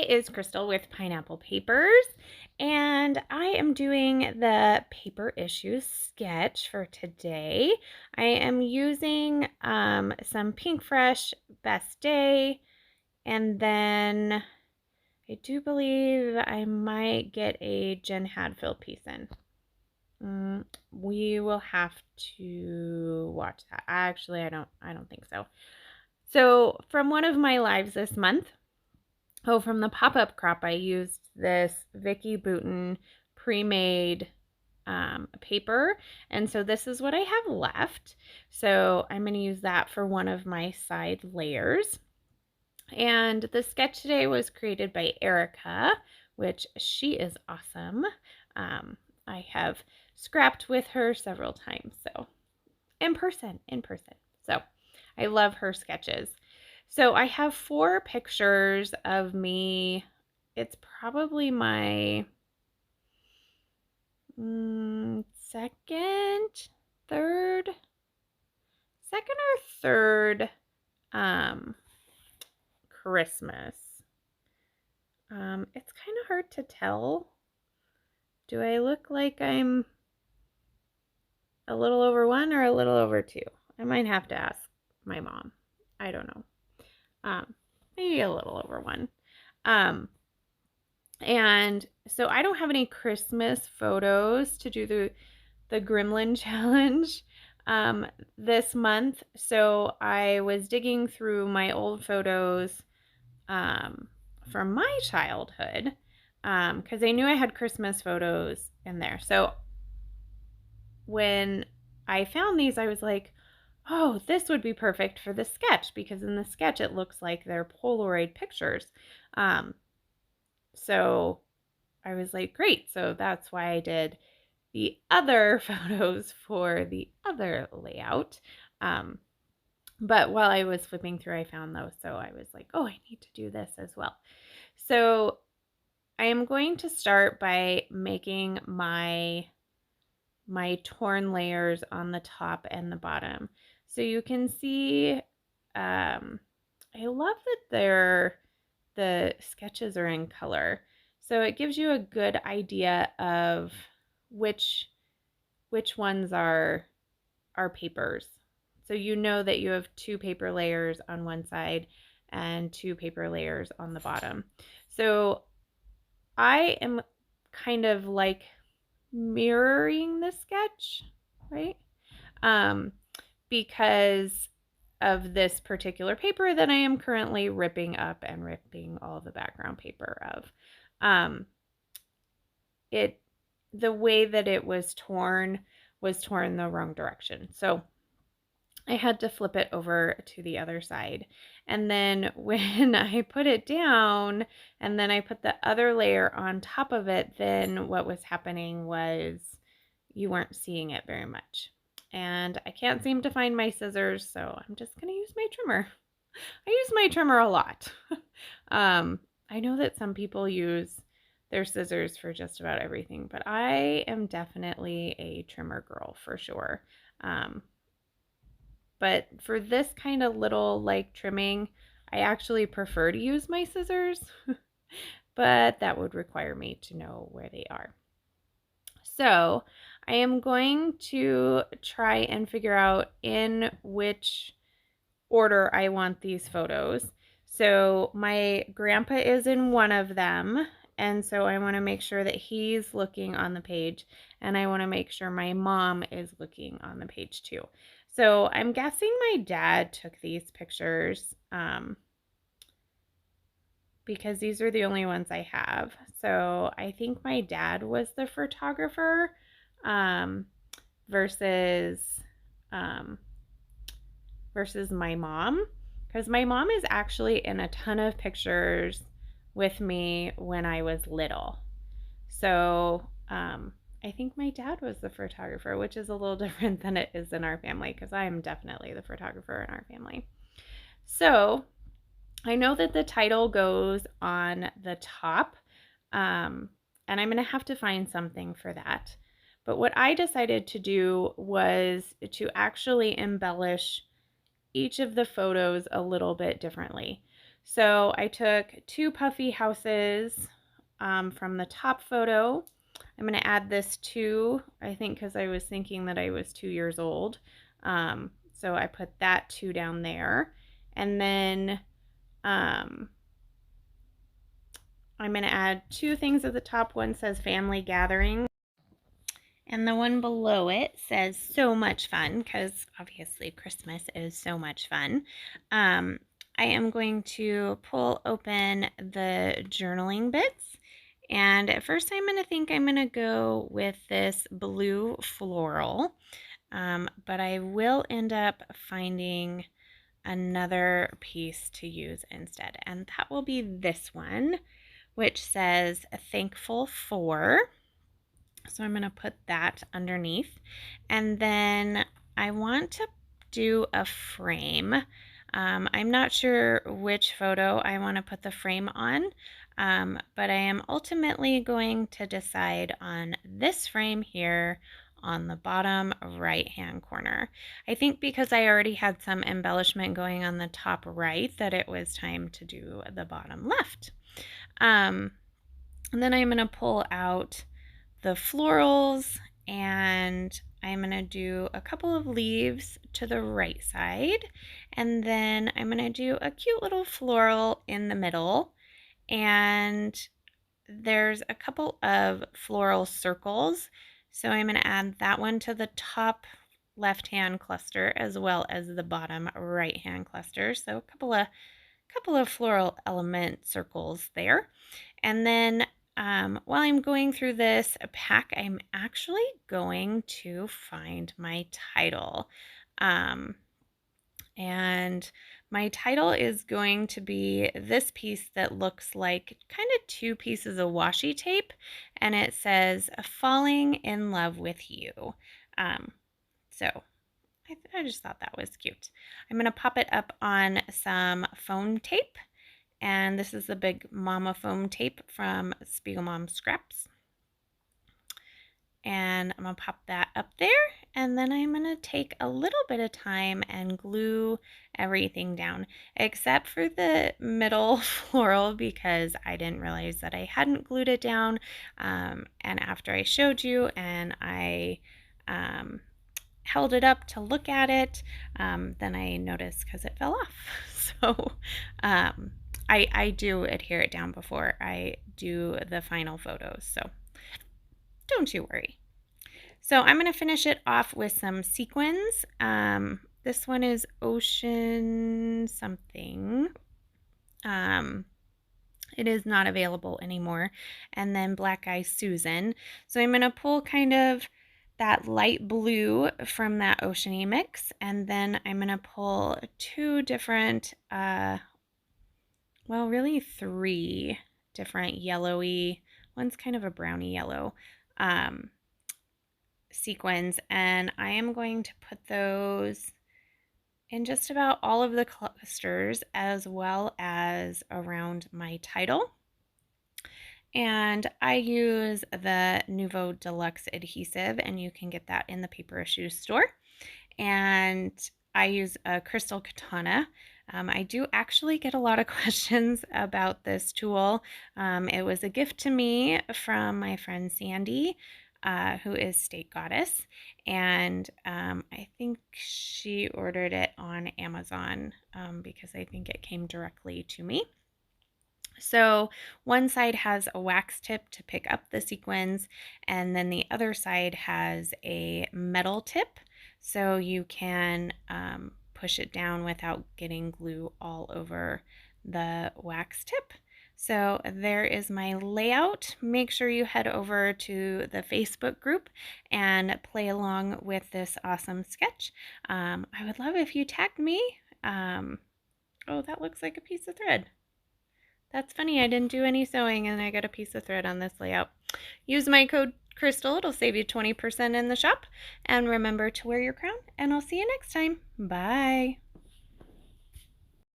is Crystal with Pineapple Papers, and I am doing the paper issues sketch for today. I am using some Pink Fresh Best Day, and then I do believe I might get a Jen Hadfield piece in. We will have to watch that. Actually, I don't think so. So from one of my lives this month, from the pop-up crop, I used this Vicky Bouton pre-made paper, and so this is what I have left. So I'm going to use that for one of my side layers. And the sketch today was created by Erica, which she is awesome. I have scrapped with her several times, so in person. So I love her sketches. So I have 4 pictures of me. It's probably my second or third Christmas. It's kind of hard to tell. Do I look like I'm a little over 1 or a little over 2? I might have to ask my mom. I don't know. Maybe a little over 1. And so I don't have any Christmas photos to do the Gremlin challenge this month. So I was digging through my old photos from my childhood because I knew I had Christmas photos in there. So when I found these, I was like, oh, this would be perfect for the sketch, because in the sketch it looks like they're Polaroid pictures. So I was like, great. So that's why I did the other photos for the other layout. But while I was flipping through, I found those. So I was like, oh, I need to do this as well. So I am going to start by making my torn layers on the top and the bottom. So you can see, I love that the sketches are in color. So it gives you a good idea of which ones are papers. So you know that you have 2 paper layers on one side and 2 paper layers on the bottom. So I am kind of like mirroring the sketch, right? Because of this particular paper that I am currently ripping up and ripping all the background paper of. The way that it was torn the wrong direction. So I had to flip it over to the other side. And then when I put it down and then I put the other layer on top of it, then what was happening was you weren't seeing it very much. And I can't seem to find my scissors, so I'm just going to use my trimmer. I use my trimmer a lot. I know that some people use their scissors for just about everything, but I am definitely a trimmer girl for sure. But for this kind of little like trimming, I actually prefer to use my scissors, but that would require me to know where they are. So I am going to try and figure out in which order I want these photos. So my grandpa is in one of them, and so I want to make sure that he's looking on the page, and I want to make sure my mom is looking on the page too. So I'm guessing my dad took these pictures because these are the only ones I have. So I think my dad was the photographer versus my mom, because my mom is actually in a ton of pictures with me when I was little. So I think my dad was the photographer, which is a little different than it is in our family, because I am definitely the photographer in our family. So I know that the title goes on the top, and I'm going to have to find something for that. But what I decided to do was to actually embellish each of the photos a little bit differently. So I took two puffy houses from the top photo. I'm going to add this two, I think, because I was thinking that I was 2 years old. So I put that two down there. And then um, I'm going to add two things at the top. One says family gathering, and the one below it says so much fun, because obviously Christmas is so much fun. I am going to pull open the journaling bits. And at first I'm going to go with this blue floral. But I will end up finding another piece to use instead. And that will be this one, which says thankful for. So I'm going to put that underneath. And then I want to do a frame. I'm not sure which photo I want to put the frame on, but I am ultimately going to decide on this frame here on the bottom right hand corner. I think because I already had some embellishment going on the top right that it was time to do the bottom left. And then I'm going to pull out the florals, and I'm going to do a couple of leaves to the right side, and then I'm going to do a cute little floral in the middle, and there's a couple of floral circles, so I'm going to add that one to the top left hand cluster as well as the bottom right hand cluster, so a couple of floral element circles there. And then while I'm going through this pack, I'm actually going to find my title. And my title is going to be this piece that looks like kind of two pieces of washi tape, and it says falling in love with you. So I just thought that was cute. I'm going to pop it up on some foam tape. And this is the big Mama foam tape from Spiegel Mom Scraps. And I'm going to pop that up there. And then I'm going to take a little bit of time and glue everything down, except for the middle floral, because I didn't realize that I hadn't glued it down. And after I showed you and I held it up to look at it, then I noticed because it fell off. So I do adhere it down before I do the final photos, so don't you worry. So I'm going to finish it off with some sequins. This one is Ocean something. It is not available anymore. And then Black Eye Susan. So I'm going to pull kind of that light blue from that oceany mix, and then I'm going to pull two different well, really three different yellowy, one's kind of a browny yellow, sequins, and I am going to put those in just about all of the clusters as well as around my title. And I use the Nouveau Deluxe adhesive, and you can get that in the Paper Issues store. And I use a crystal katana. I do actually get a lot of questions about this tool. It was a gift to me from my friend Sandy, who is State Goddess, and I think she ordered it on Amazon because I think it came directly to me. So one side has a wax tip to pick up the sequins, and then the other side has a metal tip, so you can push it down without getting glue all over the wax tip. So there is my layout. Make sure you head over to the Facebook group and play along with this awesome sketch. I would love if you tagged me. Oh, that looks like a piece of thread. That's funny, I didn't do any sewing and I got a piece of thread on this layout. Use my code Crystal, it'll save you 20% in the shop. And remember to wear your crown, and I'll see you next time. Bye.